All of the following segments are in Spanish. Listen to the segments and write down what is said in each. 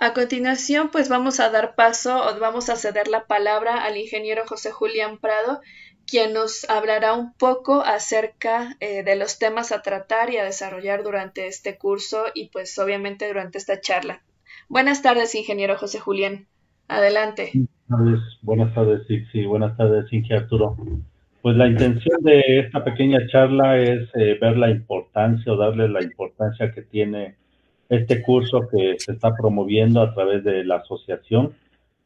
A continuación, pues vamos a dar paso o vamos a ceder la palabra al ingeniero José Julián Prado, quien nos hablará un poco acerca de los temas a tratar y a desarrollar durante este curso y pues obviamente durante esta charla. Buenas tardes, ingeniero José Julián. Adelante. Buenas tardes, sí, buenas tardes, Inge Arturo. Pues la intención de esta pequeña charla es ver la importancia o darle la importancia que tiene este curso que se está promoviendo a través de la asociación,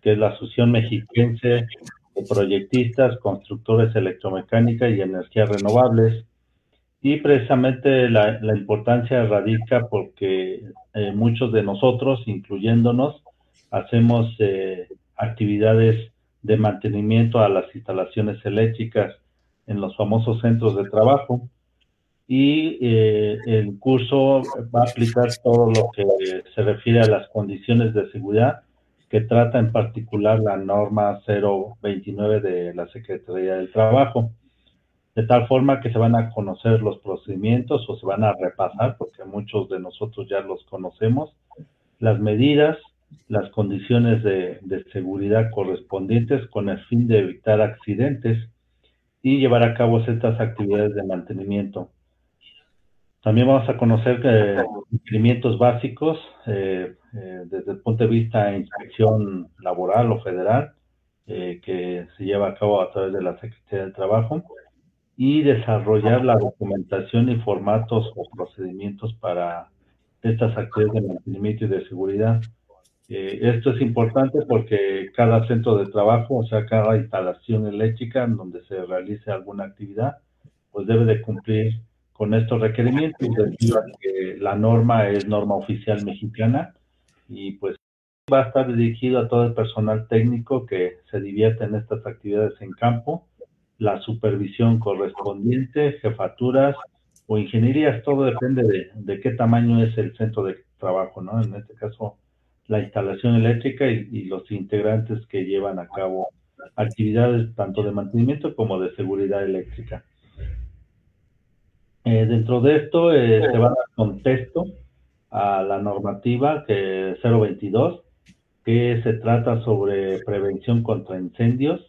que es la Asociación Mexiquense de Proyectistas, Constructores Electromecánica y Energías Renovables. Y precisamente la importancia radica porque muchos de nosotros, incluyéndonos, hacemos actividades de mantenimiento a las instalaciones eléctricas en los famosos centros de trabajo, y el curso va a aplicar todo lo que se refiere a las condiciones de seguridad que trata en particular la norma 029 de la Secretaría del Trabajo, de tal forma que se van a conocer los procedimientos o se van a repasar, porque muchos de nosotros ya los conocemos, las medidas, las condiciones de seguridad correspondientes con el fin de evitar accidentes y llevar a cabo estas actividades de mantenimiento. También vamos a conocer requerimientos básicos desde el punto de vista de inspección laboral o federal, que se lleva a cabo a través de la Secretaría del Trabajo, y desarrollar la documentación y formatos o procedimientos para estas actividades de mantenimiento y de seguridad. Esto es importante porque cada centro de trabajo, o sea, cada instalación eléctrica en donde se realice alguna actividad, pues debe de cumplir con estos requerimientos, debido a que la norma es norma oficial mexicana y pues va a estar dirigido a todo el personal técnico que se divierte en estas actividades en campo, la supervisión correspondiente, jefaturas o ingenierías, todo depende de qué tamaño es el centro de trabajo, ¿no? En este caso, la instalación eléctrica y los integrantes que llevan a cabo actividades tanto de mantenimiento como de seguridad eléctrica. Dentro de esto se va a dar contexto a la normativa 022, que se trata sobre prevención contra incendios.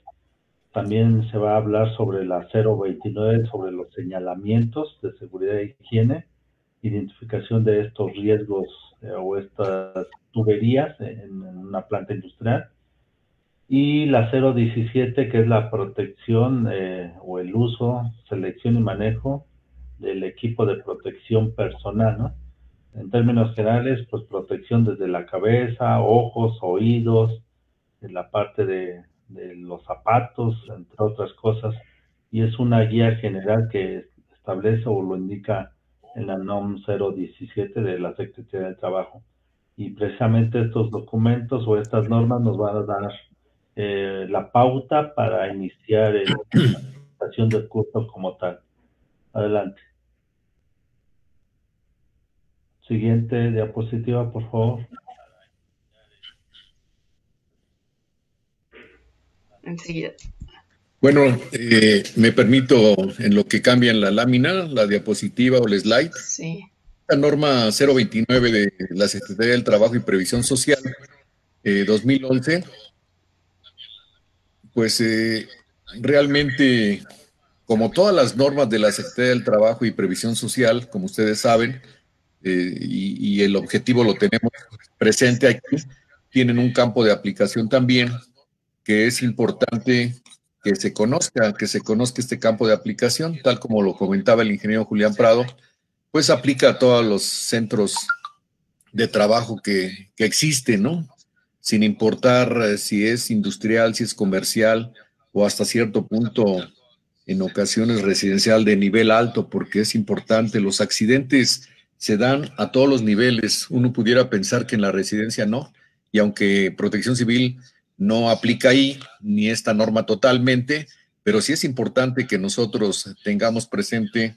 También se va a hablar sobre la 029, sobre los señalamientos de seguridad e higiene, identificación de estos riesgos o estas tuberías en una planta industrial. Y la 017, que es la protección o el uso, selección y manejo del equipo de protección personal, ¿no? En términos generales, pues protección desde la cabeza, ojos, oídos, en la parte de los zapatos, entre otras cosas, y es una guía general que establece o lo indica en la NOM 017 de la Secretaría del Trabajo. Y precisamente estos documentos o estas normas nos van a dar la pauta para iniciar la presentación del curso como tal. Adelante. Siguiente diapositiva, por favor. Enseguida. Bueno, me permito, en lo que cambia en la lámina, la diapositiva o el slide. Sí. La norma 029 de la Secretaría del Trabajo y Previsión Social 2011, pues realmente, como todas las normas de la Secretaría del Trabajo y Previsión Social, como ustedes saben, y el objetivo lo tenemos presente aquí, tienen un campo de aplicación también que es importante que se conozca este campo de aplicación, tal como lo comentaba el ingeniero Julián Prado, pues aplica a todos los centros de trabajo que existen, ¿no? Sin importar si es industrial, si es comercial o hasta cierto punto en ocasiones residencial de nivel alto, porque es importante. Los accidentes se dan a todos los niveles. Uno pudiera pensar que en la residencia no, y aunque Protección Civil no aplica ahí, ni esta norma totalmente, pero sí es importante que nosotros tengamos presente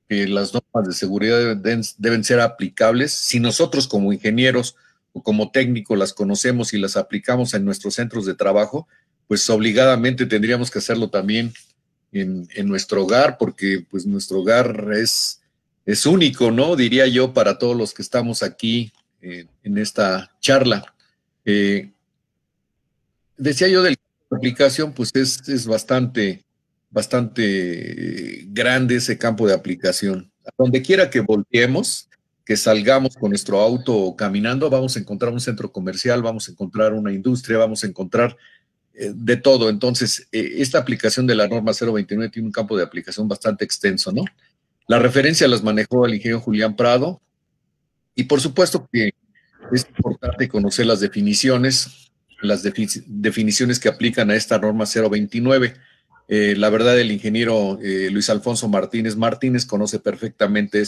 que las normas de seguridad deben ser aplicables. Si nosotros como ingenieros o como técnicos las conocemos y las aplicamos en nuestros centros de trabajo, pues obligadamente tendríamos que hacerlo también en nuestro hogar, porque pues nuestro hogar es único, ¿no? Diría yo, para todos los que estamos aquí en esta charla. Decía yo de la aplicación, pues es bastante grande ese campo de aplicación. A donde quiera que volteemos, que salgamos con nuestro auto caminando, vamos a encontrar un centro comercial, vamos a encontrar una industria, vamos a encontrar de todo. Entonces, esta aplicación de la norma 029 tiene un campo de aplicación bastante extenso, ¿no? La referencia las manejó el ingeniero Julián Prado, y por supuesto que es importante conocer las definiciones que aplican a esta norma 029. La verdad, el ingeniero Luis Alfonso Martínez conoce perfectamente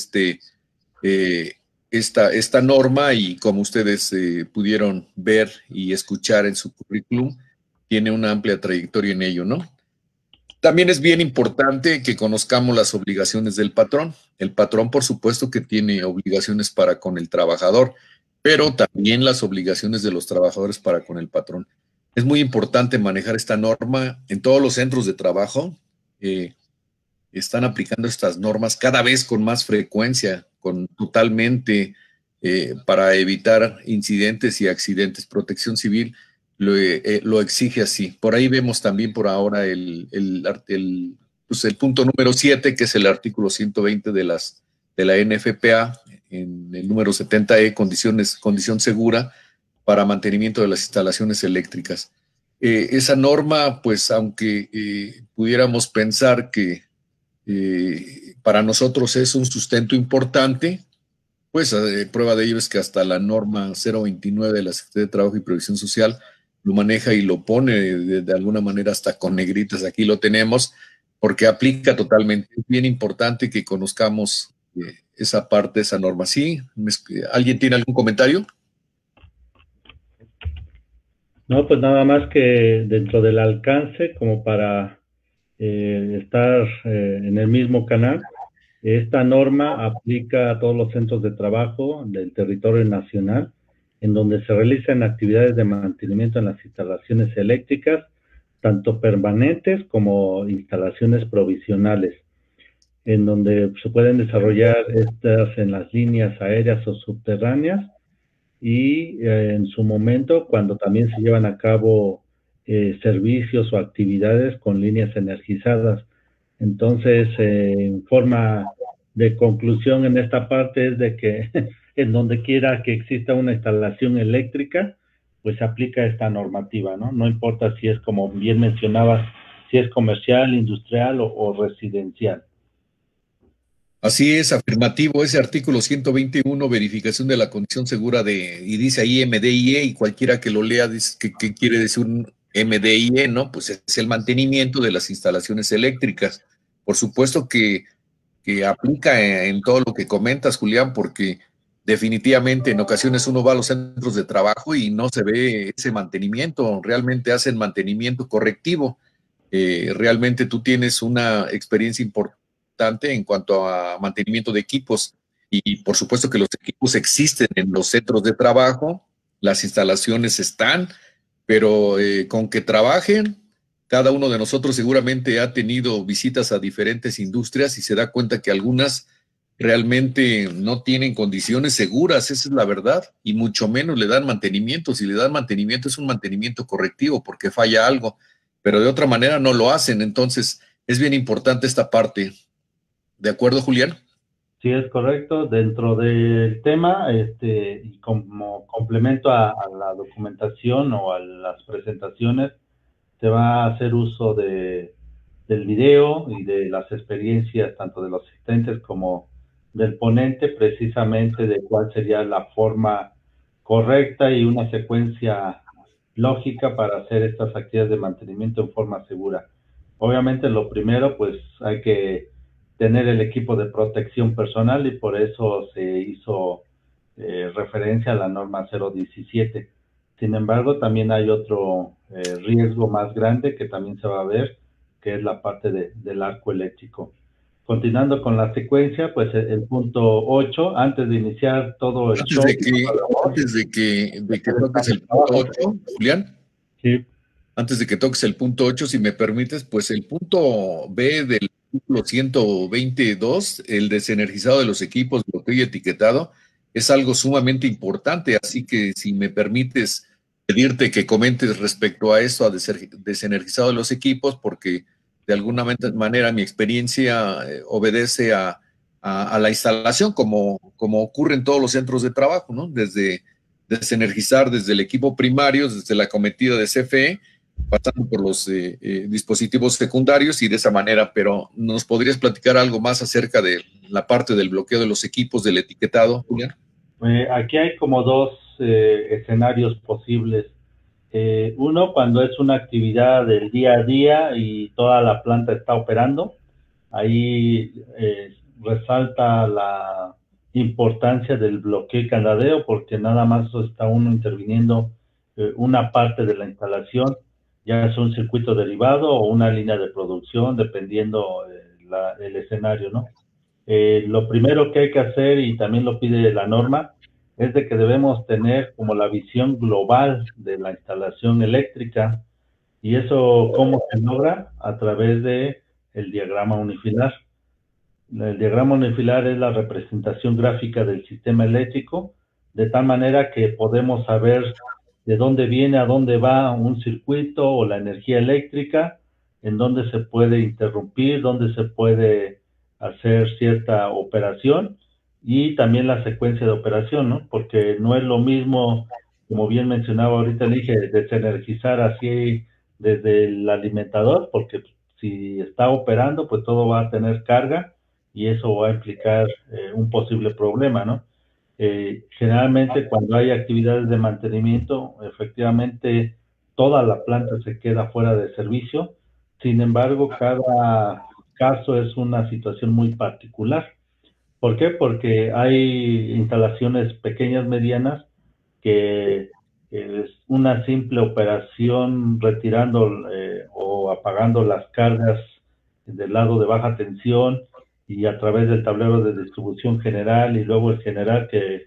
esta norma, y como ustedes pudieron ver y escuchar en su currículum, tiene una amplia trayectoria en ello, ¿no? También es bien importante que conozcamos las obligaciones del patrón. El patrón, por supuesto, que tiene obligaciones para con el trabajador, pero también las obligaciones de los trabajadores para con el patrón. Es muy importante manejar esta norma. En todos los centros de trabajo están aplicando estas normas cada vez con más frecuencia, totalmente para evitar incidentes y accidentes. Protección Civil lo exige así. Por ahí vemos también por ahora el punto número 7, que es el artículo 120 de la NFPA, en el número 70E, condición segura para mantenimiento de las instalaciones eléctricas. Esa norma, pues aunque pudiéramos pensar que para nosotros es un sustento importante, pues prueba de ello es que hasta la norma 029 de la Secretaría de Trabajo y Previsión Social lo maneja y lo pone de alguna manera hasta con negritas. Aquí lo tenemos porque aplica totalmente. Es bien importante que conozcamos esa parte, esa norma. ¿Sí? ¿Alguien tiene algún comentario? No, pues nada más que dentro del alcance, como para estar en el mismo canal, esta norma aplica a todos los centros de trabajo del territorio nacional, en donde se realizan actividades de mantenimiento en las instalaciones eléctricas, tanto permanentes como instalaciones provisionales, en donde se pueden desarrollar estas en las líneas aéreas o subterráneas, y en su momento cuando también se llevan a cabo servicios o actividades con líneas energizadas. Entonces, en forma de conclusión en esta parte es de que en donde quiera que exista una instalación eléctrica, pues se aplica esta normativa, ¿no? No importa si es, como bien mencionabas, si es comercial, industrial o residencial. Así es, afirmativo. Ese artículo 121, verificación de la condición segura y dice ahí MDIE, y cualquiera que lo lea dice que quiere decir un MDIE, ¿no? Pues es el mantenimiento de las instalaciones eléctricas. Por supuesto que aplica en todo lo que comentas, Julián, porque definitivamente en ocasiones uno va a los centros de trabajo y no se ve ese mantenimiento. Realmente hacen mantenimiento correctivo. Realmente tú tienes una experiencia importante en cuanto a mantenimiento de equipos, y por supuesto que los equipos existen en los centros de trabajo, las instalaciones están, pero con que trabajen, cada uno de nosotros seguramente ha tenido visitas a diferentes industrias y se da cuenta que algunas realmente no tienen condiciones seguras, esa es la verdad, y mucho menos le dan mantenimiento. Si le dan mantenimiento, es un mantenimiento correctivo porque falla algo, pero de otra manera no lo hacen. Entonces es bien importante esta parte. ¿De acuerdo, Julián? Sí, es correcto. Dentro del tema, y como complemento a la documentación o a las presentaciones, se va a hacer uso del video y de las experiencias tanto de los asistentes como del ponente, precisamente de cuál sería la forma correcta y una secuencia lógica para hacer estas actividades de mantenimiento en forma segura. Obviamente, lo primero, pues hay que tener el equipo de protección personal, y por eso se hizo referencia a la norma 017. Sin embargo, también hay otro riesgo más grande que también se va a ver, que es la parte del arco eléctrico. Continuando con la secuencia, pues el punto 8, antes de iniciar todo el show. Antes de que toques el punto 8, Julián. Sí. Antes de que toques el punto 8, si me permites, pues el punto B del artículo 122, el desenergizado de los equipos, bloqueo y etiquetado, es algo sumamente importante, así que si me permites pedirte que comentes respecto a eso, a desenergizado de los equipos, porque de alguna manera mi experiencia obedece a la instalación, como ocurre en todos los centros de trabajo, ¿no? Desde desenergizar desde el equipo primario, desde la cometida de CFE, pasando por los dispositivos secundarios y de esa manera, pero ¿nos podrías platicar algo más acerca de la parte del bloqueo de los equipos, del etiquetado, Julián? Aquí hay como dos escenarios posibles. Uno, cuando es una actividad del día a día y toda la planta está operando, ahí resalta la importancia del bloqueo y candadeo, porque nada más está uno interviniendo una parte de la instalación, ya es un circuito derivado o una línea de producción, dependiendo el escenario, ¿no? Lo primero que hay que hacer, y también lo pide la norma, es de que debemos tener como la visión global de la instalación eléctrica. ¿Y eso cómo se logra? A través de el diagrama unifilar. El diagrama unifilar es la representación gráfica del sistema eléctrico, de tal manera que podemos saber de dónde viene, a dónde va un circuito o la energía eléctrica, en dónde se puede interrumpir, dónde se puede hacer cierta operación y también la secuencia de operación, ¿no? Porque no es lo mismo, como bien mencionaba ahorita, dije, desenergizar así desde el alimentador, porque si está operando, pues todo va a tener carga y eso va a implicar un posible problema, ¿no? Generalmente cuando hay actividades de mantenimiento, efectivamente toda la planta se queda fuera de servicio. Sin embargo, cada caso es una situación muy particular. ¿Por qué? Porque hay instalaciones pequeñas, medianas, que es una simple operación retirando o apagando las cargas del lado de baja tensión y a través del tablero de distribución general y luego el general que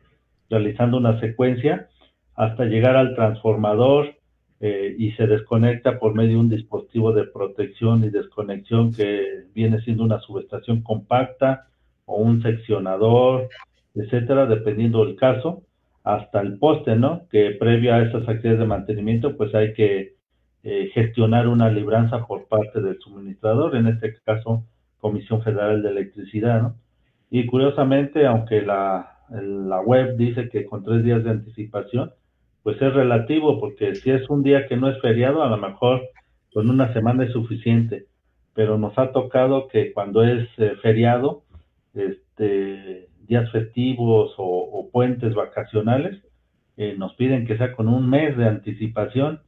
realizando una secuencia hasta llegar al transformador y se desconecta por medio de un dispositivo de protección y desconexión que viene siendo una subestación compacta o un seccionador, etcétera, dependiendo del caso, hasta el poste, ¿no? Que previo a esas actividades de mantenimiento, pues hay que gestionar una libranza por parte del suministrador, en este caso, Comisión Federal de Electricidad, ¿no? Y curiosamente, aunque la web dice que con 3 días de anticipación, pues es relativo, porque si es un día que no es feriado, a lo mejor con una semana es suficiente, pero nos ha tocado que cuando es feriado, días festivos o puentes vacacionales, nos piden que sea con un mes de anticipación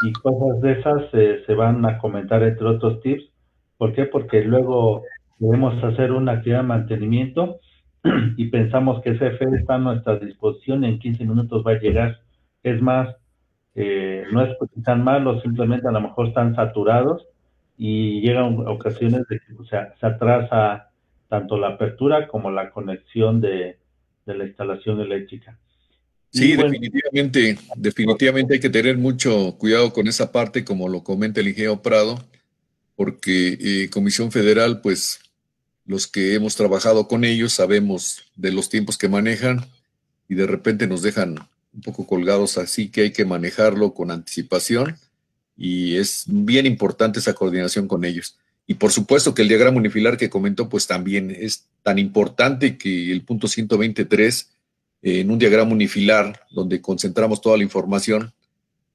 y cosas de esas se van a comentar entre otros tips. ¿Por qué? Porque luego debemos hacer una actividad de mantenimiento y pensamos que ese FE está a nuestra disposición y en 15 minutos va a llegar. Es más, no es porque están malos, simplemente a lo mejor están saturados y llegan ocasiones de que se atrasa tanto la apertura como la conexión de la instalación eléctrica. Sí, bueno, definitivamente hay que tener mucho cuidado con esa parte, como lo comenta el ingeniero Prado, porque Comisión Federal, pues los que hemos trabajado con ellos sabemos de los tiempos que manejan y de repente nos dejan un poco colgados, así que hay que manejarlo con anticipación y es bien importante esa coordinación con ellos. Y por supuesto que el diagrama unifilar que comentó, pues también es tan importante que el punto 123, en un diagrama unifilar donde concentramos toda la información,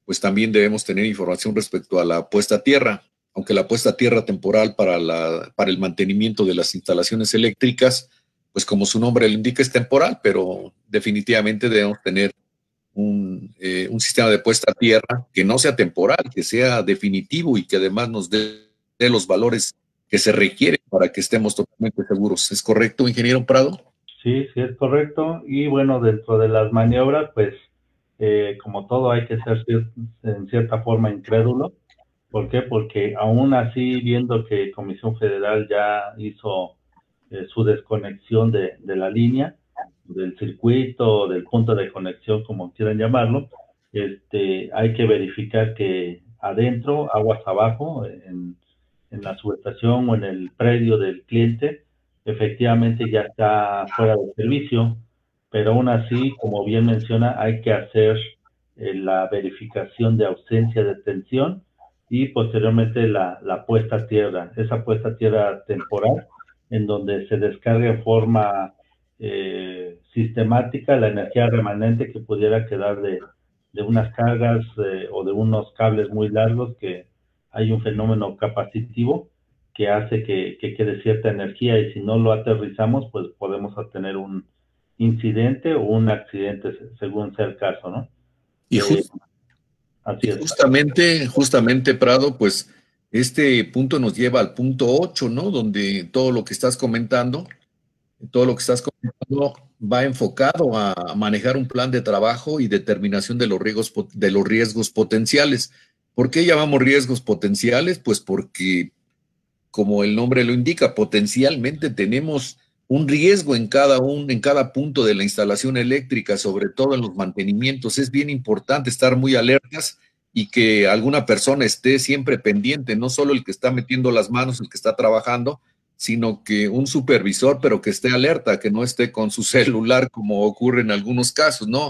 pues también debemos tener información respecto a la puesta a tierra, aunque la puesta a tierra temporal para el mantenimiento de las instalaciones eléctricas, pues como su nombre lo indica, es temporal, pero definitivamente debemos tener un sistema de puesta a tierra que no sea temporal, que sea definitivo y que además nos dé los valores que se requieren para que estemos totalmente seguros. ¿Es correcto, ingeniero Prado? Sí, sí es correcto. Y bueno, dentro de las maniobras, pues como todo hay que ser en cierta forma incrédulo. ¿Por qué? Porque aún así, viendo que Comisión Federal ya hizo su desconexión de la línea, del circuito, del punto de conexión, como quieran llamarlo, hay que verificar que adentro, aguas abajo, en la subestación o en el predio del cliente, efectivamente ya está fuera de servicio, pero aún así, como bien menciona, hay que hacer la verificación de ausencia de tensión y posteriormente la puesta a tierra, esa puesta a tierra temporal, en donde se descarga en forma sistemática la energía remanente que pudiera quedar de unas cargas o de unos cables muy largos, que hay un fenómeno capacitivo que hace que quede cierta energía, y si no lo aterrizamos, pues podemos tener un incidente o un accidente, según sea el caso, ¿no? Y, Así es. justamente, Prado, pues este punto nos lleva al punto 8, ¿no? Donde todo lo que estás comentando va enfocado a manejar un plan de trabajo y determinación de los riesgos potenciales. ¿Por qué llamamos riesgos potenciales? Pues porque, como el nombre lo indica, potencialmente tenemos un riesgo en cada punto de la instalación eléctrica, sobre todo en los mantenimientos. Es bien importante estar muy alertas y que alguna persona esté siempre pendiente, no solo el que está metiendo las manos, el que está trabajando, sino que un supervisor, pero que esté alerta, que no esté con su celular como ocurre en algunos casos, ¿no?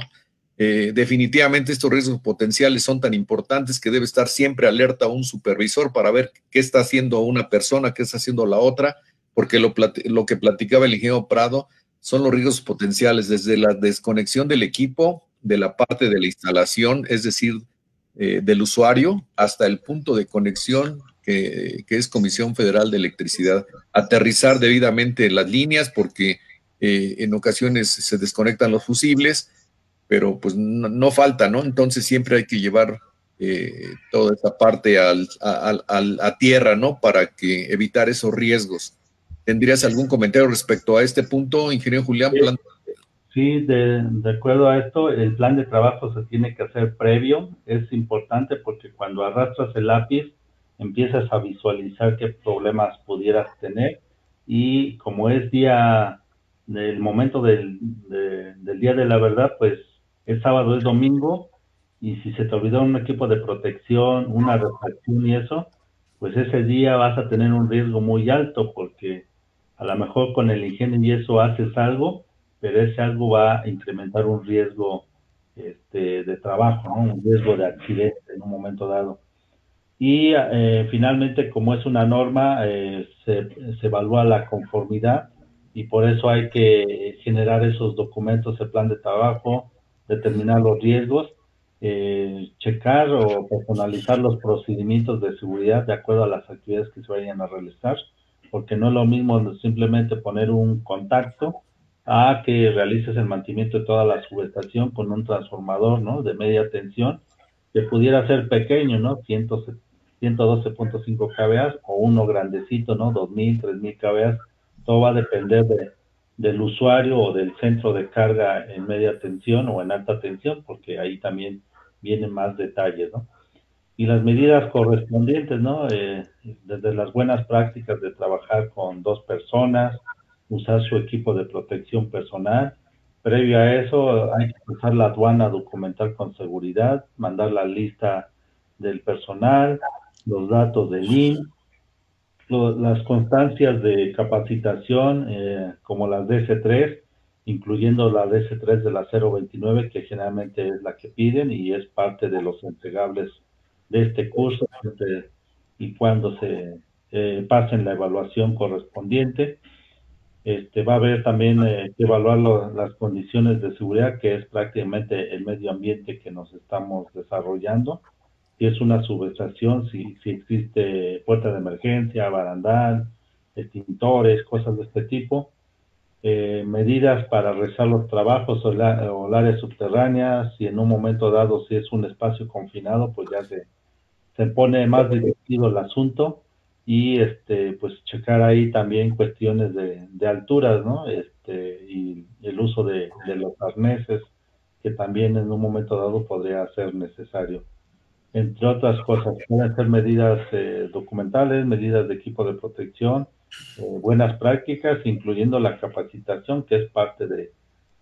Definitivamente estos riesgos potenciales son tan importantes que debe estar siempre alerta un supervisor para ver qué está haciendo una persona, qué está haciendo la otra, porque lo que platicaba el ingeniero Prado son los riesgos potenciales, desde la desconexión del equipo, de la parte de la instalación, es decir, del usuario, hasta el punto de conexión que es Comisión Federal de Electricidad. Aterrizar debidamente las líneas, porque en ocasiones se desconectan los fusibles, pero pues no falta, ¿no? Entonces siempre hay que llevar toda esa parte a tierra, ¿no? Para que evitar esos riesgos. ¿Tendrías algún comentario respecto a este punto, ingeniero Julián? Sí, de acuerdo a esto, el plan de trabajo se tiene que hacer previo. Es importante porque cuando arrastras el lápiz, empiezas a visualizar qué problemas pudieras tener, y como es el momento del día de la verdad, pues es sábado, es domingo, y si se te olvidó un equipo de protección, una refacción y eso, pues ese día vas a tener un riesgo muy alto, porque a lo mejor con el ingenio y eso haces algo, pero ese algo va a incrementar un riesgo de trabajo, ¿no? Un riesgo de accidente en un momento dado. Y finalmente, como es una norma, se evalúa la conformidad, y por eso hay que generar esos documentos, el plan de trabajo, determinar los riesgos, checar o personalizar los procedimientos de seguridad de acuerdo a las actividades que se vayan a realizar, porque no es lo mismo simplemente poner un contacto a que realices el mantenimiento de toda la subestación con un transformador, ¿no? De media tensión, que pudiera ser pequeño, ¿no? 112.5 kVA, o uno grandecito, ¿no? 2000, 3000 kVA. Todo va a depender del usuario o del centro de carga en media tensión o en alta tensión, porque ahí también vienen más detalles, ¿no? Y las medidas correspondientes, ¿no? Desde las buenas prácticas de trabajar con dos personas, usar su equipo de protección personal. Previo a eso, hay que usar la aduana documental con seguridad, mandar la lista del personal, los datos del IN, las constancias de capacitación, como las DS3, incluyendo la DS3 de la 029, que generalmente es la que piden y es parte de los entregables de este curso, y cuando se pasen la evaluación correspondiente. Va a haber también que evaluar las condiciones de seguridad, que es prácticamente el medio ambiente que nos estamos desarrollando. Si es una subestación, si existe puerta de emergencia, barandal, extintores, cosas de este tipo. Medidas para realizar los trabajos o áreas subterráneas. Si en un momento dado, si es un espacio confinado, pues ya se pone más divertido el asunto, y pues checar ahí también cuestiones de alturas, ¿no? Y el uso de los arneses, que también en un momento dado podría ser necesario. Entre otras cosas, pueden ser medidas documentales, medidas de equipo de protección, buenas prácticas, incluyendo la capacitación, que es parte de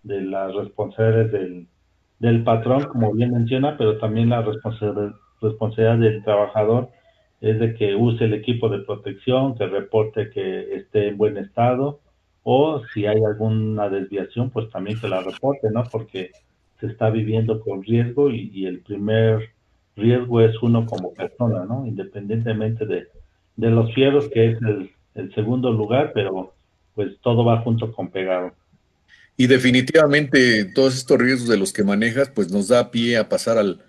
las responsabilidades del patrón, como bien menciona, pero también la responsabilidad del trabajador es de que use el equipo de protección, que reporte que esté en buen estado, o si hay alguna desviación, pues también que la reporte, ¿no? Porque se está viviendo con riesgo y el primer riesgo es uno como persona, ¿no? Independientemente de los fierros, que es el segundo lugar, pero pues todo va junto con pegado. Y definitivamente todos estos riesgos de los que manejas, pues nos da pie a pasar al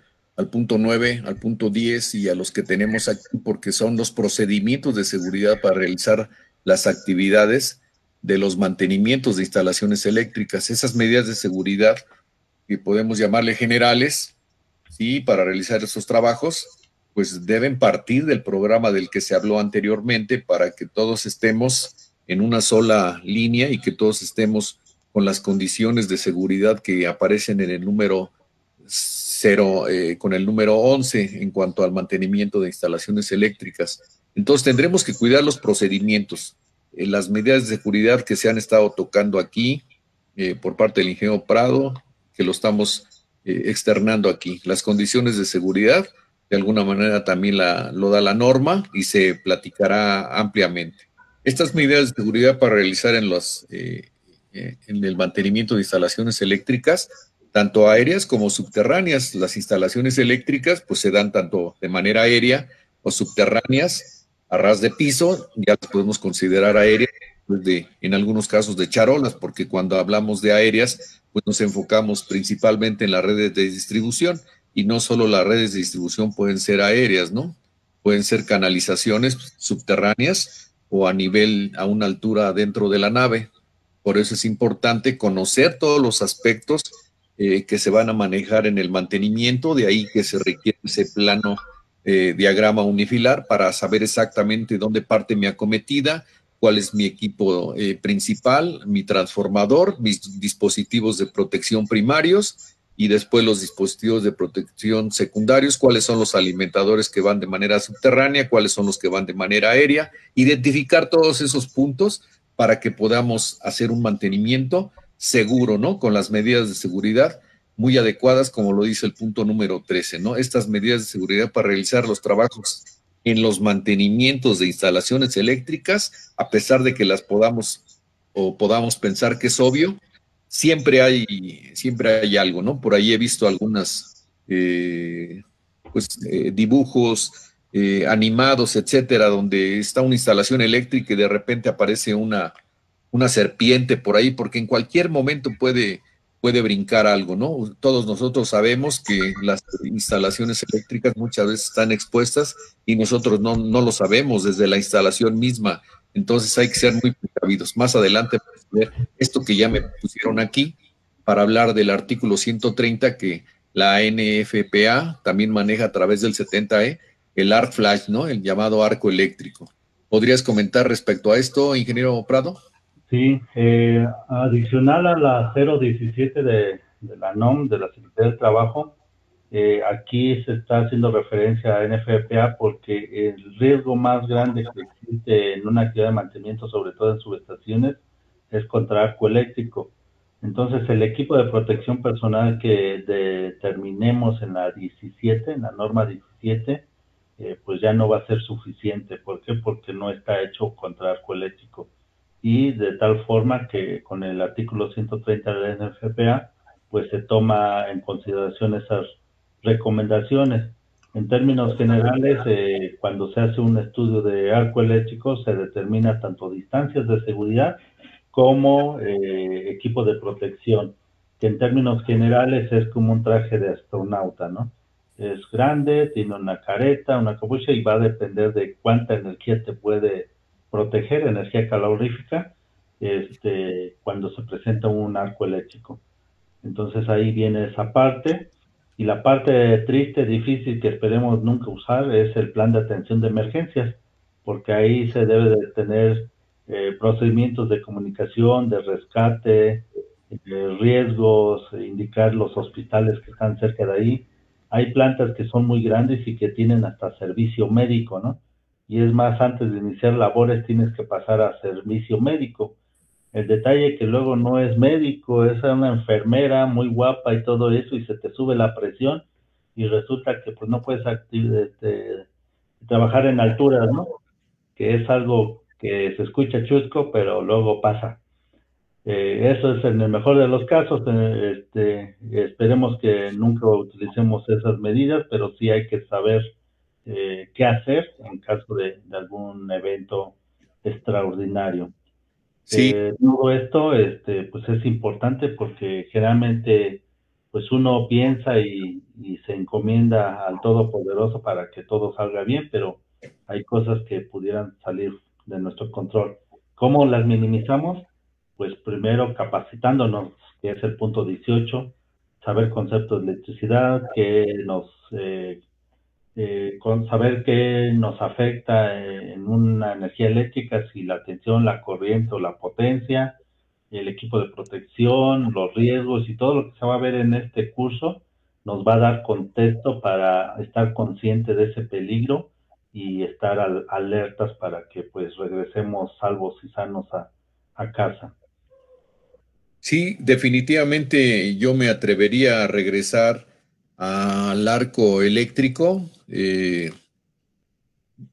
punto 9, al punto 10 y a los que tenemos aquí, porque son los procedimientos de seguridad para realizar las actividades de los mantenimientos de instalaciones eléctricas. Esas medidas de seguridad que podemos llamarle generales, ¿sí? Para realizar esos trabajos, pues deben partir del programa del que se habló anteriormente para que todos estemos en una sola línea y que todos estemos con las condiciones de seguridad que aparecen en el número 0, con el número 11 en cuanto al mantenimiento de instalaciones eléctricas. Entonces tendremos que cuidar los procedimientos, las medidas de seguridad que se han estado tocando aquí por parte del ingeniero Prado, que lo estamos externando aquí. Las condiciones de seguridad, de alguna manera también lo da la norma y se platicará ampliamente. Estas medidas de seguridad para realizar en el mantenimiento de instalaciones eléctricas, tanto aéreas como subterráneas. Las instalaciones eléctricas pues se dan tanto de manera aérea o subterráneas, a ras de piso, ya las podemos considerar aéreas, pues en algunos casos de charolas, porque cuando hablamos de aéreas, pues nos enfocamos principalmente en las redes de distribución, y no solo las redes de distribución pueden ser aéreas, ¿no? Pueden ser canalizaciones subterráneas o a una altura dentro de la nave. Por eso es importante conocer todos los aspectos que se van a manejar en el mantenimiento, de ahí que se requiere ese plano diagrama unifilar para saber exactamente dónde parte mi acometida, cuál es mi equipo principal, mi transformador, mis dispositivos de protección primarios y después los dispositivos de protección secundarios, cuáles son los alimentadores que van de manera subterránea, cuáles son los que van de manera aérea, identificar todos esos puntos para que podamos hacer un mantenimiento seguro, ¿no? Con las medidas de seguridad muy adecuadas, como lo dice el punto número 13, ¿no? Estas medidas de seguridad para realizar los trabajos en los mantenimientos de instalaciones eléctricas, a pesar de que las podamos pensar que es obvio, siempre hay algo, ¿no? Por ahí he visto algunas dibujos animados, etcétera, donde está una instalación eléctrica y de repente aparece una serpiente por ahí, porque en cualquier momento puede brincar algo, ¿no? Todos nosotros sabemos que las instalaciones eléctricas muchas veces están expuestas y nosotros no lo sabemos desde la instalación misma. Entonces hay que ser muy precavidos. Más adelante vamos a ver esto que ya me pusieron aquí para hablar del artículo 130 que la NFPA también maneja a través del 70E, el arc flash, ¿no? El llamado arco eléctrico. ¿Podrías comentar respecto a esto, ingeniero Prado? Sí, adicional a la 017 de la NOM, de la Secretaría del Trabajo, aquí se está haciendo referencia a NFPA porque el riesgo más grande que existe en una actividad de mantenimiento, sobre todo en subestaciones, es contra arco eléctrico. Entonces, el equipo de protección personal que determinemos en la 17, en la norma 17, pues ya no va a ser suficiente. ¿Por qué? Porque no está hecho contra arco eléctrico. Y de tal forma que con el artículo 130 de la NFPA, pues se toma en consideración esas recomendaciones. En términos generales, cuando se hace un estudio de arco eléctrico, se determina tanto distancias de seguridad como equipo de protección, que en términos generales es como un traje de astronauta, ¿no? Es grande, tiene una careta, una capucha y va a depender de cuánta energía te puede proteger, energía calorífica, cuando se presenta un arco eléctrico. Entonces ahí viene esa parte. Y la parte triste, difícil, que esperemos nunca usar, es el plan de atención de emergencias, porque ahí se debe de tener procedimientos de comunicación, de rescate, riesgos, indicar los hospitales que están cerca de ahí. Hay plantas que son muy grandes y que tienen hasta servicio médico, ¿no? Y es más, antes de iniciar labores tienes que pasar a servicio médico. El detalle que luego no es médico, es una enfermera muy guapa y todo eso, y se te sube la presión y resulta que pues no puedes trabajar en alturas, ¿no? Que es algo que se escucha chusco, pero luego pasa. Eso es en el mejor de los casos. Esperemos que nunca utilicemos esas medidas, pero sí hay que saber qué hacer en caso de algún evento extraordinario. Sí, Todo esto, pues es importante porque generalmente, pues uno piensa y se encomienda al Todopoderoso para que todo salga bien, pero hay cosas que pudieran salir de nuestro control. ¿Cómo las minimizamos? Pues primero capacitándonos, que es el punto 18, saber conceptos de electricidad, con saber qué nos afecta en una energía eléctrica, si la tensión, la corriente o la potencia, el equipo de protección, los riesgos y todo lo que se va a ver en este curso nos va a dar contexto para estar consciente de ese peligro y estar alertas para que pues regresemos salvos y sanos a casa. sí, definitivamente yo me atrevería a regresar al arco eléctrico.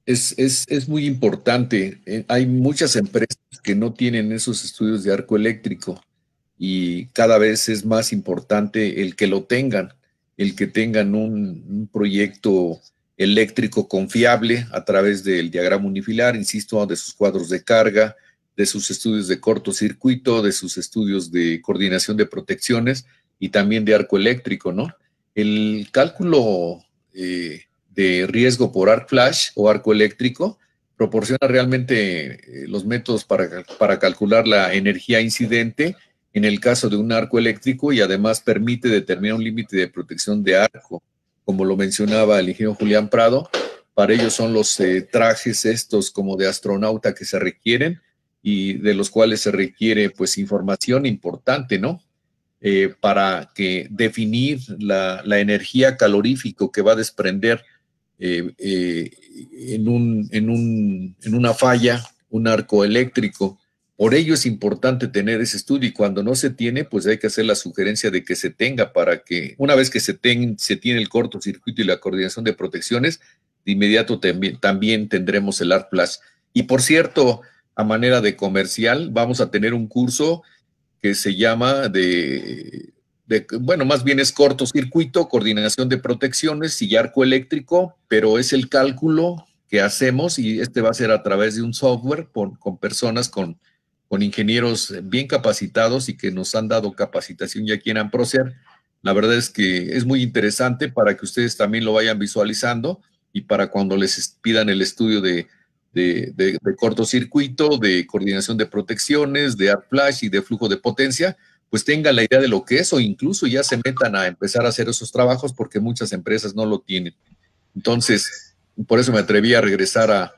Es muy importante. Hay muchas empresas que no tienen esos estudios de arco eléctrico y cada vez es más importante el que lo tengan, el que tengan un proyecto eléctrico confiable a través del diagrama unifilar, insisto, de sus cuadros de carga, de sus estudios de cortocircuito, de sus estudios de coordinación de protecciones y también de arco eléctrico, ¿no? El cálculo de riesgo por arc flash o arco eléctrico proporciona realmente los métodos para calcular la energía incidente en el caso de un arco eléctrico y además permite determinar un límite de protección de arco, como lo mencionaba el ingeniero Julián Prado. Para ellos son los trajes estos como de astronauta que se requieren y de los cuales se requiere pues información importante, ¿no? Para que definir la energía calorífica que va a desprender en una falla, un arco eléctrico. Por ello es importante tener ese estudio y cuando no se tiene, pues hay que hacer la sugerencia de que se tenga para que una vez que se tiene el cortocircuito y la coordinación de protecciones, de inmediato también tendremos el ARC Plus. Y por cierto, a manera de comercial, vamos a tener un curso que se llama bueno, más bien es cortocircuito, coordinación de protecciones y arco eléctrico, pero es el cálculo que hacemos y este va a ser a través de un software con personas, con ingenieros bien capacitados y que nos han dado capacitación ya aquí en Amprocer. La verdad es que es muy interesante para que ustedes también lo vayan visualizando y para cuando les pidan el estudio de cortocircuito, de coordinación de protecciones, de arc flash y de flujo de potencia, pues tengan la idea de lo que es o incluso ya se metan a empezar a hacer esos trabajos porque muchas empresas no lo tienen. Entonces, por eso me atreví a regresar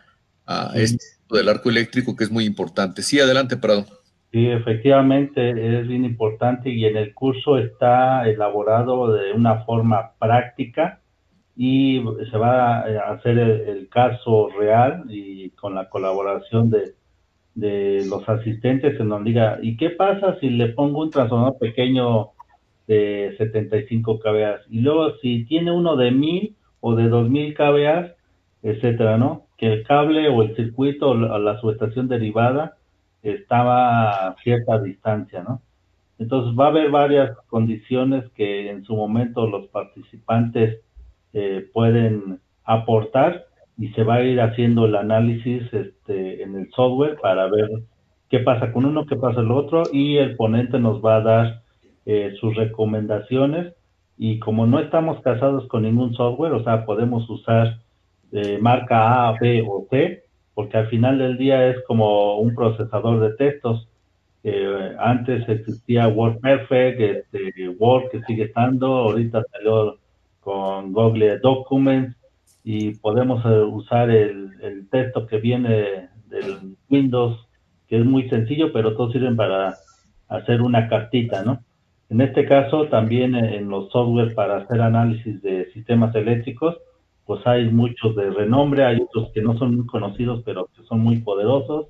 a esto del arco eléctrico que es muy importante. Sí, adelante, Prado. Sí, efectivamente es bien importante y en el curso está elaborado de una forma práctica y se va a hacer el caso real y con la colaboración de los asistentes en donde diga, ¿y qué pasa si le pongo un transformador pequeño de 75 kVA? Y luego si tiene uno de 1000 o de 2000 kVA, etcétera, ¿no? Que el cable o el circuito o la subestación derivada estaba a cierta distancia, ¿no? Entonces va a haber varias condiciones que en su momento los participantes pueden aportar y se va a ir haciendo el análisis en el software para ver qué pasa con uno, qué pasa con el otro y el ponente nos va a dar sus recomendaciones y como no estamos casados con ningún software, o sea, podemos usar marca A, B o C, porque al final del día es como un procesador de textos. Antes existía WordPerfect, Word que sigue estando, ahorita salió con Google Documents y podemos usar el texto que viene del Windows, que es muy sencillo, pero todos sirven para hacer una cartita, ¿no? En este caso, también en los software para hacer análisis de sistemas eléctricos, pues hay muchos de renombre, hay otros que no son muy conocidos, pero que son muy poderosos.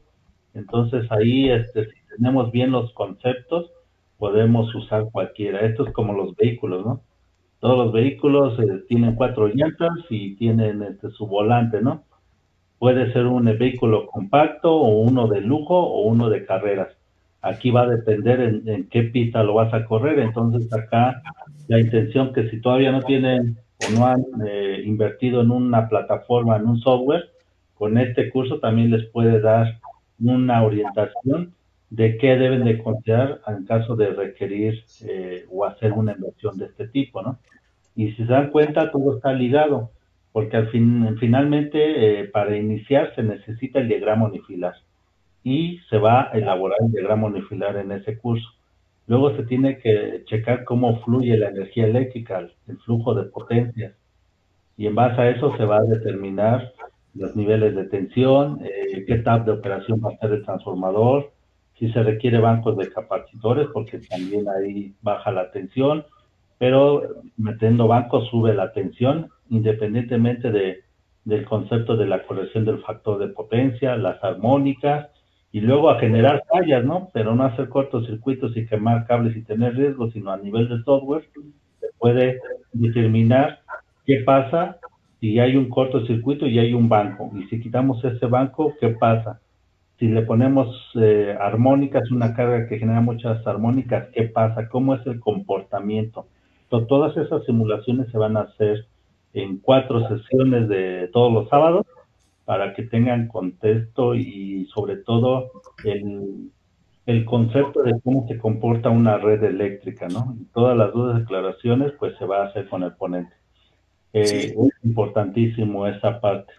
Entonces ahí, si tenemos bien los conceptos, podemos usar cualquiera. Esto es como los vehículos, ¿no? Todos los vehículos tienen 4 llantas y tienen su volante, ¿no? Puede ser un vehículo compacto o uno de lujo o uno de carreras. Aquí va a depender en qué pista lo vas a correr. Entonces acá la intención que si todavía no tienen o no han invertido en una plataforma, en un software, con este curso también les puede dar una orientación de qué deben de considerar en caso de requerir o hacer una inversión de este tipo, ¿no? Y si se dan cuenta, todo está ligado, porque finalmente para iniciar se necesita el diagrama unifilar y se va a elaborar el diagrama unifilar en ese curso. Luego se tiene que checar cómo fluye la energía eléctrica, el flujo de potencias, y en base a eso se va a determinar los niveles de tensión, qué tab de operación va a ser el transformador, si se requiere bancos de capacitores, porque también ahí baja la tensión, pero metiendo bancos sube la tensión, independientemente del concepto de la corrección del factor de potencia, las armónicas, y luego a generar fallas, ¿no? Pero no hacer cortocircuitos y quemar cables y tener riesgos, sino a nivel de software se puede determinar qué pasa si hay un cortocircuito y hay un banco. Y si quitamos ese banco, ¿qué pasa? Si le ponemos armónicas, una carga que genera muchas armónicas, ¿qué pasa? ¿Cómo es el comportamiento? Entonces, todas esas simulaciones se van a hacer en 4 sesiones de todos los sábados para que tengan contexto y sobre todo el concepto de cómo se comporta una red eléctrica, ¿no? Y todas las dudas, declaraciones, pues se va a hacer con el ponente. Sí. Es importantísimo esa parte.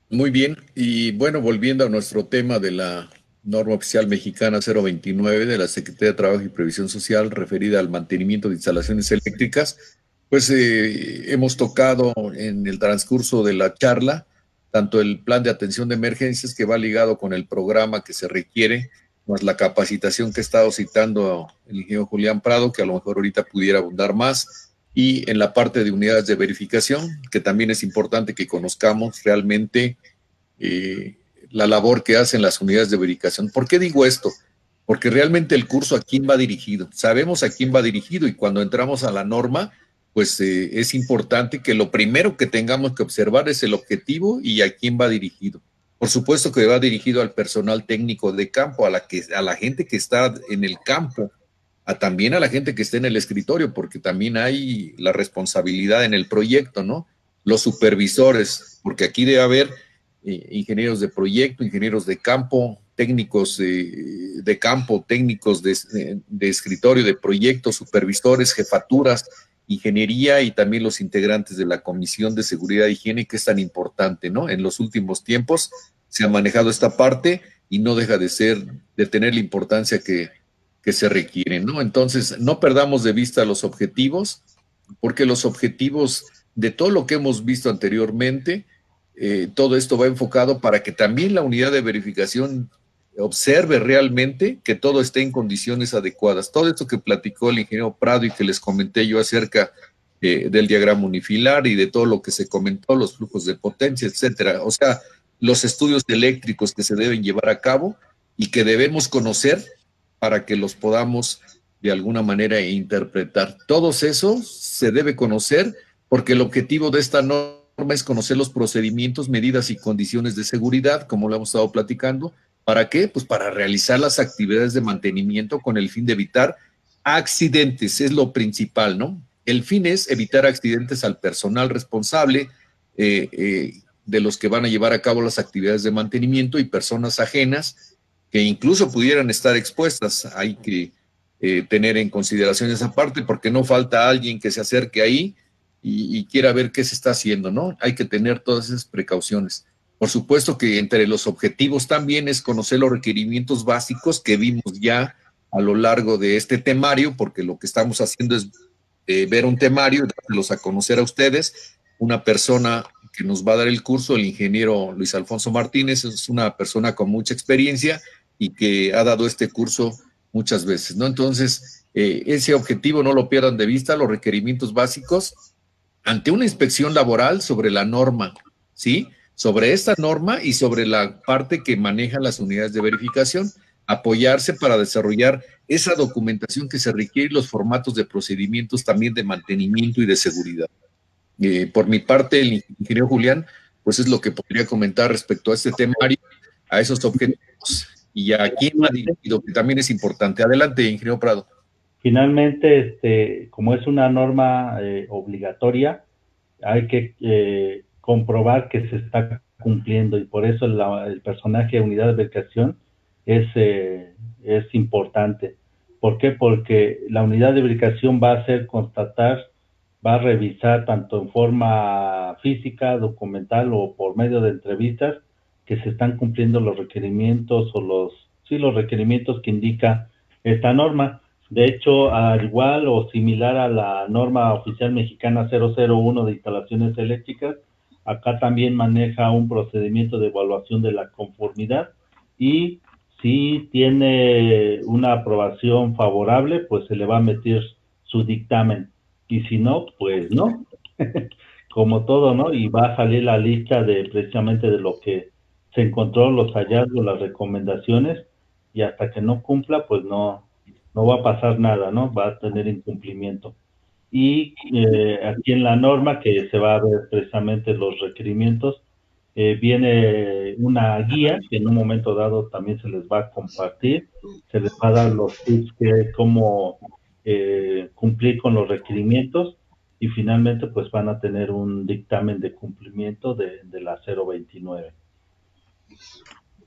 Muy bien, y bueno, volviendo a nuestro tema de la norma oficial mexicana 029 de la Secretaría de Trabajo y Previsión Social referida al mantenimiento de instalaciones eléctricas, pues hemos tocado en el transcurso de la charla tanto el plan de atención de emergencias que va ligado con el programa que se requiere, más la capacitación que ha estado citando el ingeniero Julián Prado, que a lo mejor ahorita pudiera abundar más, y en la parte de unidades de verificación, que también es importante que conozcamos realmente la labor que hacen las unidades de verificación. ¿Por qué digo esto? Porque realmente el curso a quién va dirigido. Sabemos a quién va dirigido y cuando entramos a la norma, pues es importante que lo primero que tengamos que observar es el objetivo y a quién va dirigido. Por supuesto que va dirigido al personal técnico de campo, a la gente que está en el campo, también a la gente que está en el escritorio, porque también hay la responsabilidad en el proyecto, ¿no? Los supervisores, porque aquí debe haber ingenieros de proyecto, ingenieros de campo, técnicos de campo, técnicos de escritorio, de proyectos, supervisores, jefaturas, ingeniería y también los integrantes de la Comisión de Seguridad e Higiene, que es tan importante, ¿no? En los últimos tiempos se ha manejado esta parte y no deja de tener la importancia que se requiere, ¿no? Entonces, no perdamos de vista los objetivos, porque los objetivos de todo lo que hemos visto anteriormente, todo esto va enfocado para que también la unidad de verificación observe realmente que todo esté en condiciones adecuadas. Todo esto que platicó el ingeniero Prado y que les comenté yo acerca del diagrama unifilar y de todo lo que se comentó, los flujos de potencia, etcétera. O sea, los estudios eléctricos que se deben llevar a cabo y que debemos conocer para que los podamos de alguna manera interpretar. Todos esos se debe conocer porque el objetivo de esta norma es conocer los procedimientos, medidas y condiciones de seguridad, como lo hemos estado platicando. ¿Para qué? Pues para realizar las actividades de mantenimiento con el fin de evitar accidentes, es lo principal, ¿no? El fin es evitar accidentes al personal responsable de los que van a llevar a cabo las actividades de mantenimiento y personas ajenas que incluso pudieran estar expuestas. Hay que tener en consideración esa parte porque no falta alguien que se acerque ahí y quiera ver qué se está haciendo, ¿no? Hay que tener todas esas precauciones. Por supuesto que entre los objetivos también es conocer los requerimientos básicos que vimos ya a lo largo de este temario, porque lo que estamos haciendo es ver un temario y dárselos a conocer a ustedes. Una persona que nos va a dar el curso, el ingeniero Luis Alfonso Martínez, es una persona con mucha experiencia y que ha dado este curso muchas veces, ¿no? Entonces, ese objetivo no lo pierdan de vista, los requerimientos básicos ante una inspección laboral sobre la norma, ¿sí? Sobre esta norma y sobre la parte que manejan las unidades de verificación, apoyarse para desarrollar esa documentación que se requiere y los formatos de procedimientos también de mantenimiento y de seguridad. Por mi parte, el ingeniero Julián, pues es lo que podría comentar respecto a este temario, a esos objetivos y a quién va dirigido, que también es importante. Adelante, ingeniero Prado. Finalmente, como es una norma obligatoria, hay que comprobar que se está cumpliendo, y por eso el personaje de unidad de verificación es importante. ¿Por qué? Porque la unidad de verificación va a hacer constatar, va a revisar tanto en forma física, documental o por medio de entrevistas que se están cumpliendo los requerimientos o los requerimientos que indica esta norma. De hecho, al igual o similar a la norma oficial mexicana 001 de instalaciones eléctricas, acá también maneja un procedimiento de evaluación de la conformidad, y si tiene una aprobación favorable, pues se le va a meter su dictamen, y si no, pues no, como todo, ¿no? Y va a salir la lista precisamente de lo que se encontró, los hallazgos, las recomendaciones, y hasta que no cumpla, pues no va a pasar nada, ¿no? Va a tener incumplimiento. Y aquí en la norma, que se va a ver precisamente los requerimientos, viene una guía que en un momento dado también se les va a compartir, se les va a dar los tips de cómo cumplir con los requerimientos, y finalmente pues van a tener un dictamen de cumplimiento de la 029.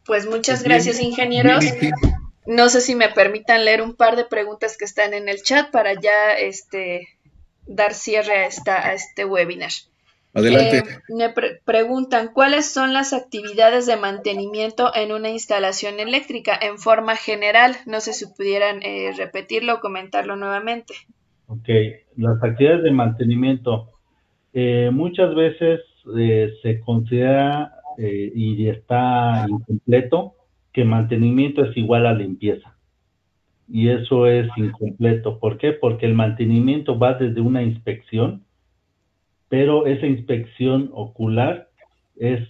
Pues muchas gracias, ingenieros. No sé si me permitan leer un par de preguntas que están en el chat para ya dar cierre a este webinar. Adelante. Me preguntan, ¿cuáles son las actividades de mantenimiento en una instalación eléctrica en forma general? No sé si pudieran repetirlo o comentarlo nuevamente. Ok, las actividades de mantenimiento muchas veces se considera y está incompleto que mantenimiento es igual a limpieza, y eso es incompleto. ¿Por qué? Porque el mantenimiento va desde una inspección, pero esa inspección ocular es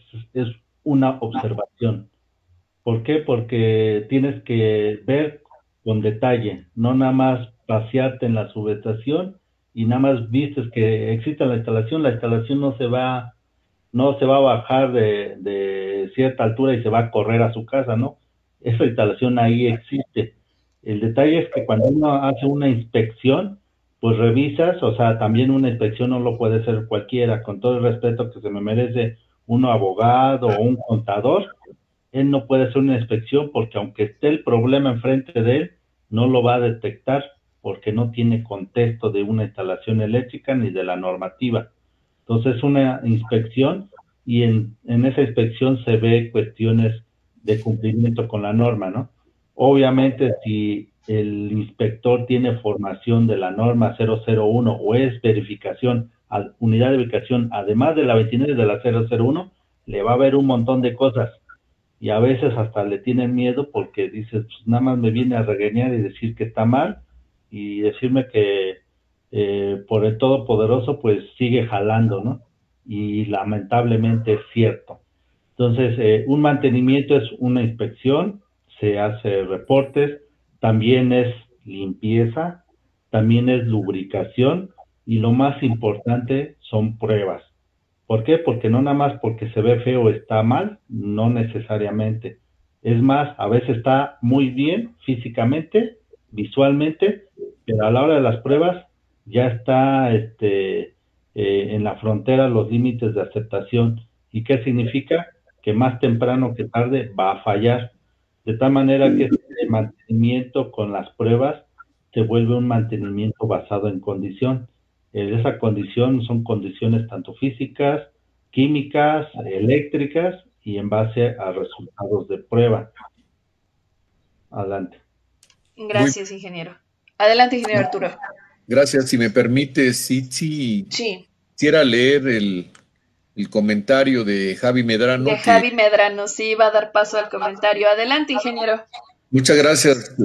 una observación. ¿Por qué? Porque tienes que ver con detalle, no nada más pasearte en la subestación y nada más vistes que existe la instalación no se va a bajar de cierta altura y se va a correr a su casa, ¿no? Esa instalación ahí existe. El detalle es que cuando uno hace una inspección, pues revisas, o sea, también una inspección no lo puede hacer cualquiera, con todo el respeto que se me merece un abogado o un contador. Él no puede hacer una inspección porque aunque esté el problema enfrente de él, no lo va a detectar porque no tiene contexto de una instalación eléctrica ni de la normativa. Entonces, una inspección, y en esa inspección se ve cuestiones de cumplimiento con la norma, ¿no? Obviamente, si el inspector tiene formación de la norma 001 o es verificación, unidad de verificación, además de la 29 de la 001, le va a ver un montón de cosas, y a veces hasta le tienen miedo porque dices, pues nada más me viene a regañar y decir que está mal, y decirme que por el Todopoderoso pues sigue jalando, ¿no? Y lamentablemente es cierto. Entonces, un mantenimiento es una inspección, se hace reportes, también es limpieza, también es lubricación, y lo más importante son pruebas. ¿Por qué? Porque no nada más porque se ve feo está mal, no necesariamente. Es más, a veces está muy bien físicamente, visualmente, pero a la hora de las pruebas ya está en la frontera los límites de aceptación. ¿Y qué significa? Que más temprano que tarde va a fallar. De tal manera que el mantenimiento con las pruebas se vuelve un mantenimiento basado en condición. Esa condición son condiciones tanto físicas, químicas, eléctricas, y en base a resultados de prueba. Adelante. Gracias, ingeniero. Adelante, ingeniero Arturo. Gracias. Si me permite, sí. Quisiera leer el comentario de Javi Medrano. Javi Medrano, sí, va a dar paso al comentario. Adelante, ingeniero. Muchas gracias.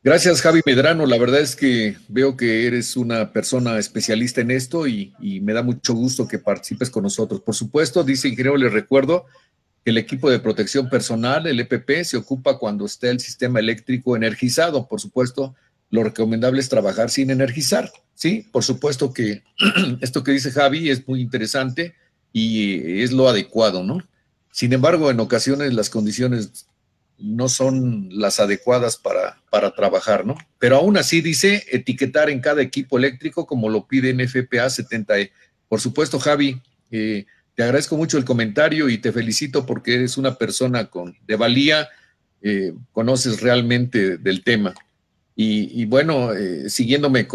Gracias, Javi Medrano. La verdad es que veo que eres una persona especialista en esto y me da mucho gusto que participes con nosotros. Por supuesto, dice ingeniero, les recuerdo que el equipo de protección personal, el EPP, se ocupa cuando esté el sistema eléctrico energizado. Por supuesto, lo recomendable es trabajar sin energizar, ¿sí? Por supuesto que esto que dice Javi es muy interesante y es lo adecuado, ¿no? Sin embargo, en ocasiones las condiciones no son las adecuadas para trabajar, ¿no? Pero aún así dice etiquetar en cada equipo eléctrico como lo pide NFPA 70E. Por supuesto, Javi, te agradezco mucho el comentario y te felicito porque eres una persona de valía, conoces realmente del tema. Y bueno, siguiéndome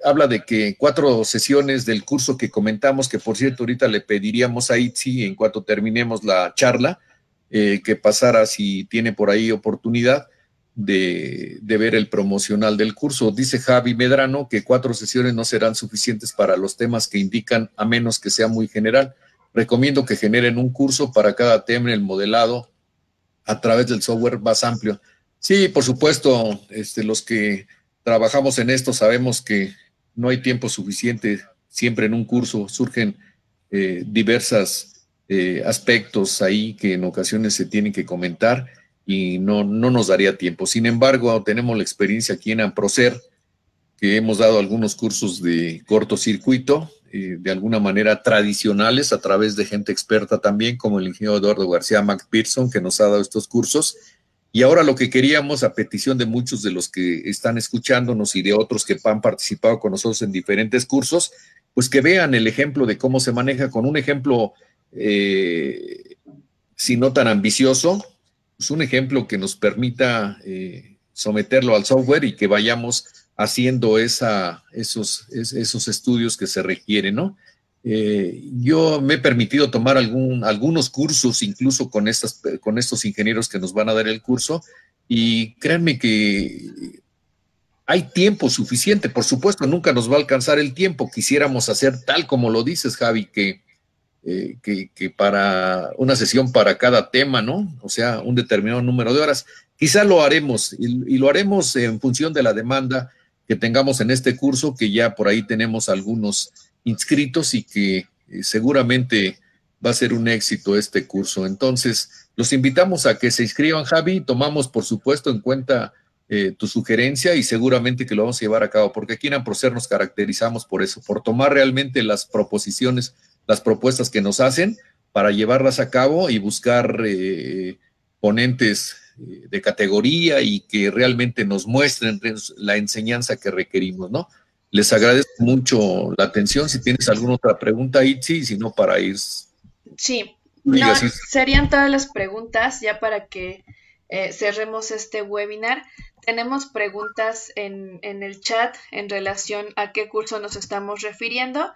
habla de que 4 sesiones del curso que comentamos, que por cierto ahorita le pediríamos a Itzi en cuanto terminemos la charla, que pasara si tiene por ahí oportunidad de ver el promocional del curso. Dice Javi Medrano que 4 sesiones no serán suficientes para los temas que indican, a menos que sea muy general. Recomiendo que generen un curso para cada tema en el modelado a través del software más amplio. Sí, por supuesto, los que trabajamos en esto sabemos que no hay tiempo suficiente siempre en un curso, surgen diversas aspectos ahí que en ocasiones se tienen que comentar y no nos daría tiempo. Sin embargo, tenemos la experiencia aquí en Amprocer, que hemos dado algunos cursos de cortocircuito, de alguna manera tradicionales, a través de gente experta también, como el ingeniero Eduardo García McPherson, que nos ha dado estos cursos. Y ahora lo que queríamos, a petición de muchos de los que están escuchándonos y de otros que han participado con nosotros en diferentes cursos, pues que vean el ejemplo de cómo se maneja con un ejemplo, si no tan ambicioso, pues un ejemplo que nos permita someterlo al software y que vayamos haciendo esos estudios que se requieren, ¿no? Yo me he permitido tomar algunos cursos, incluso con estos ingenieros que nos van a dar el curso, y créanme que hay tiempo suficiente. Por supuesto, nunca nos va a alcanzar el tiempo. Quisiéramos hacer tal como lo dices, Javi, que para una sesión para cada tema, ¿no? O sea, un determinado número de horas. Quizá lo haremos y lo haremos en función de la demanda que tengamos en este curso, que ya por ahí tenemos algunos inscritos y que seguramente va a ser un éxito este curso. Entonces, los invitamos a que se inscriban, Javi. Tomamos, por supuesto, en cuenta tu sugerencia y seguramente que lo vamos a llevar a cabo, porque aquí en Amprocer nos caracterizamos por eso, por tomar realmente las proposiciones, las propuestas que nos hacen para llevarlas a cabo y buscar ponentes de categoría y que realmente nos muestren la enseñanza que requerimos, ¿no? Les agradezco mucho la atención. Si tienes alguna otra pregunta, Itzi, si no, para ir. Sí, no, serían todas las preguntas ya para que cerremos este webinar. Tenemos preguntas en el chat en relación a qué curso nos estamos refiriendo.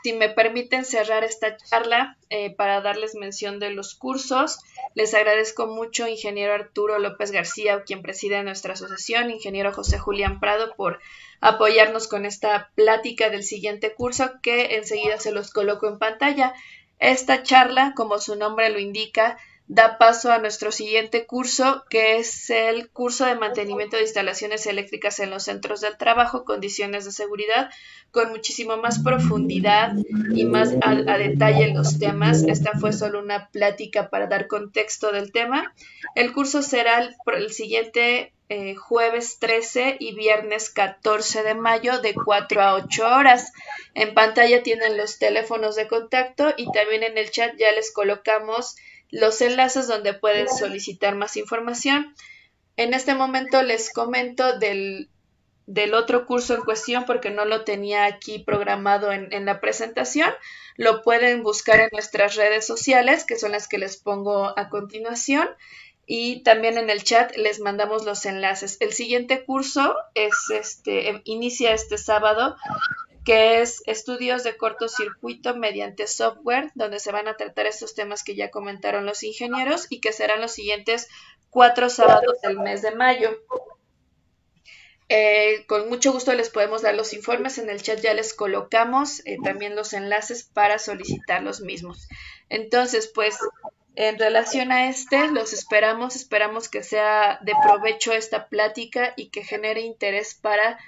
Si me permiten cerrar esta charla para darles mención de los cursos, les agradezco mucho, ingeniero Arturo López García, quien preside nuestra asociación, ingeniero José Julián Prado, por apoyarnos con esta plática del siguiente curso, que enseguida se los coloco en pantalla. Esta charla, como su nombre lo indica, da paso a nuestro siguiente curso, que es el curso de mantenimiento de instalaciones eléctricas en los centros del trabajo, condiciones de seguridad, con muchísimo más profundidad y más a detalle en los temas. Esta fue solo una plática para dar contexto del tema. El curso será el siguiente jueves 13 y viernes 14 de mayo de 4 a 8 horas. En pantalla tienen los teléfonos de contacto y también en el chat ya les colocamos los enlaces donde pueden solicitar más información. En este momento les comento del otro curso en cuestión, porque no lo tenía aquí programado en la presentación. Lo pueden buscar en nuestras redes sociales, que son las que les pongo a continuación, y también en el chat les mandamos los enlaces. El siguiente curso inicia este sábado, que es estudios de cortocircuito mediante software, donde se van a tratar estos temas que ya comentaron los ingenieros y que serán los siguientes 4 sábados del mes de mayo. Con mucho gusto les podemos dar los informes. En el chat ya les colocamos también los enlaces para solicitar los mismos. Entonces, pues, en relación a los esperamos que sea de provecho esta plática y que genere interés para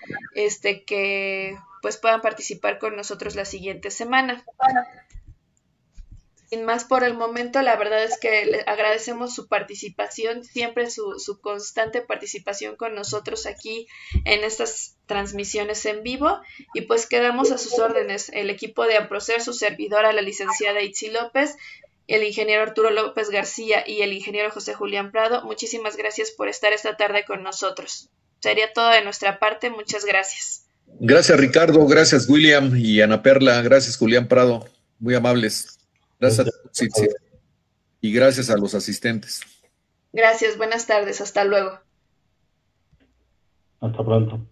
que pues puedan participar con nosotros la siguiente semana. Sin más por el momento, la verdad es que le agradecemos su participación, siempre su constante participación con nosotros aquí en estas transmisiones en vivo, y pues quedamos a sus órdenes, el equipo de Amprocer, su servidora, la licenciada Itzi López, el ingeniero Arturo López García y el ingeniero José Julián Prado, muchísimas gracias por estar esta tarde con nosotros. Sería todo de nuestra parte, muchas gracias. Gracias, Ricardo, gracias, William y Ana Perla, gracias, Julián Prado, muy amables. Gracias a todos y gracias a los asistentes. Gracias, buenas tardes, hasta luego. Hasta pronto.